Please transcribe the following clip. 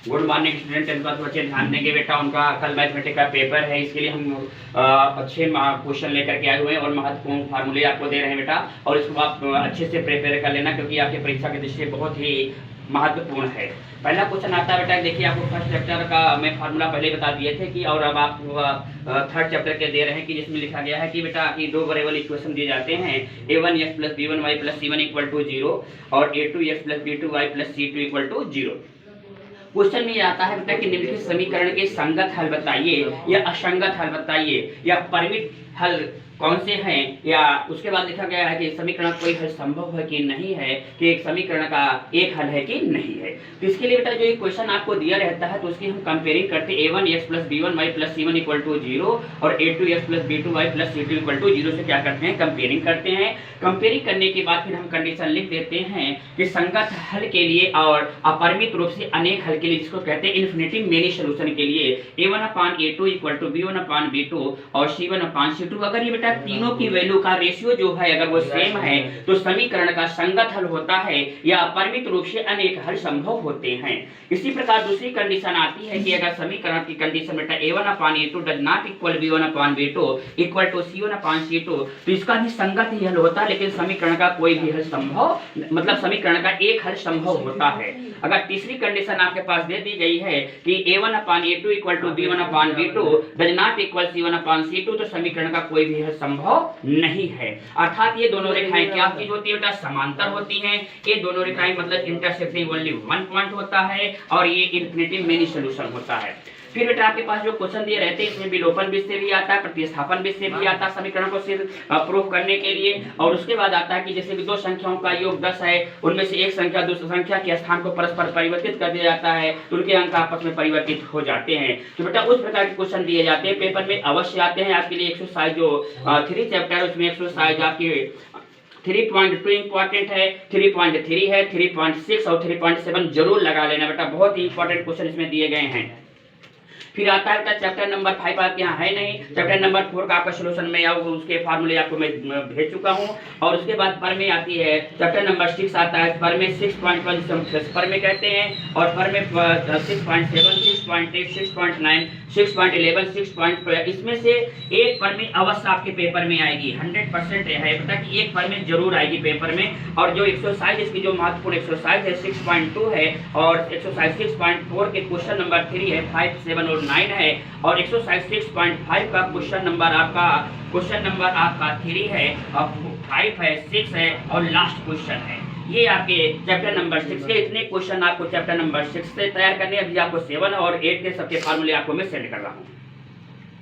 Good morning student. 10th class बच्चे ध्यान देंगे बेटा, उनका कल मैथमेटिक्स का पेपर है, इसके लिए हम अच्छे क्वेश्चन लेकर के आए हुए हैं और महत्वपूर्ण फार्मूले आपको दे रहे हैं बेटा, और इसको आप अच्छे से प्रिपेयर कर लेना क्योंकि आपकी परीक्षा की दृष्टि से बहुत ही महत्वपूर्ण है। पहला क्वेश्चन आता है बेटा, देखिए आपको फर्स्ट चैप्टर का मैं फार्मूला पहले बता दिए थे कि, और अब आप थर्ड चैप्टर के दे रहे हैं कि जिसमें लिखा गया है कि बेटा कि दो वेरिएबल इक्वेशन दिए जाते हैं, a1x plus b1y plus c1 equal to 0 और a2x plus b2y plus c2 equal to 0। Question में आता है बेटा कि निम्नलिखित समीकरण के संगत हल बताइए या असंगत हल बताइए या परिमित हल कौन से हैं, या उसके बाद लिखा गया है कि समीकरण कोई हल संभव है कि नहीं है, कि एक समीकरण का एक हल है कि नहीं है। तो इसके लिए बेटा जो एक क्वेश्चन आपको दिया रहता है तो उसकी हम कंपेयरिंग करते हैं a1x plus b1y plus c1 equal to 0 और a2x plus b2y plus c2 equal to 0 से क्या करते हैं, कंपेयरिंग करते हैं। कंपेयरिंग करने के बाद फिर हम कंडीशन लिख देते हैं कि संगत हल के लिए और अपरिमित रूप से अनेक हल के लिए, जिसको कहते हैं इन्फिनिटी मेनी सोल्यूशन के लिए a1/a2 इक्वल टू b1/b2 और c1/c2, अगर ये तीनों की वैल्यू का रेशियो जो है अगर वो सेम है तो समीकरण का संगत हल होता है या अपरिमित रूप से अनेक हल संभव होते हैं। इसी प्रकार दूसरी कंडीशन आती है कि अगर समीकरण की कंडीशन बेटा a1/a2 does not equal b1/b2 equal to c1/c2, तो इसका भी संगत ही हल होता है, लेकिन समीकरण का कोई भी हल संभव, मतलब समीकरण का एक हल संभव होता है। अगर तीसरी कंडीशन आपके पास दे दी गई है कि a1/a2 equal to b1/b2 does not equal c1/c2, तो समीकरण का कोई भी हल संभव नहीं है। अर्थात ये दोनों रेखाएं क्या चीज होती है बेटा, समांतर होती हैं। ये दोनों रेखाएं मतलब इंटरसेक्टिंग ओनली वन पॉइंट होता है और ये इन्फिनिटी मेनी सॉल्यूशन होता है। फिर बेटा आपके पास जो क्वेश्चन दिए रहते हैं इसमें विलोपन विधि से भी आता है, प्रतिस्थापन विधि से भी आता है समीकरण को सिर्फ प्रूफ करने के लिए, और उसके बाद आता है कि जैसे भी दो संख्याओं का योग 10 है, उनमें से एक संख्या दूसरी संख्या के स्थान को परस्पर परिवर्तित कर दिया जाता है तो उनके अंक आपस में परिवर्तित हो जाते हैं। तो बेटा उस प्रकार के क्वेश्चन दिए जाते हैं, पेपर में अवश्य आते हैं। आपके लिए एक्सरसाइज जो 3 चैप्टर है उसमें एक्सरसाइज आपकी 3.2 इंपॉर्टेंट है, 3.3 है, 3.6 और 3.7 जरूर लगा लेना बेटा, बहुत ही इंपॉर्टेंट क्वेश्चन इसमें दिए गए हैं। फिर आता है चैप्टर नंबर 5 आपके यहाँ है नहीं, चैप्टर नंबर 4 का आपका सोल्यूशन में उसके फार्मूले आपको मैं भेज चुका हूँ। और उसके बाद पर में आती है चैप्टर नंबर 6 आता है, पर में 6.1 पर में कहते हैं, और पर में 6.7, 6.8, 6.9, 6.11, 6.12, इसमें से एक पर में अवश्य आपके पेपर में आएगी, 100% है बेटा कि एक पर में जरूर आएगी पेपर में। और जो एक्सरसाइज इसकी जो महत्वपूर्ण एक्सरसाइज है 6.2 है, और एक्सरसाइज 6.4 के क्वेश्चन नंबर 3 है, 5, 7 और 9 है, और एक्सरसाइज 6.5 का क्वेश्चन नंबर आपका 3 है, और 5 है, 6 है और लास्ट क्वेश्चन है। ये आपके चैप्टर नंबर 6 के इतने क्वेश्चन आपको चैप्टर नंबर 6 से तैयार करने हैं। अभी आपको 7 और 8 के सबके फार्मूले आपको मैं सेंड कर रहा हूँ।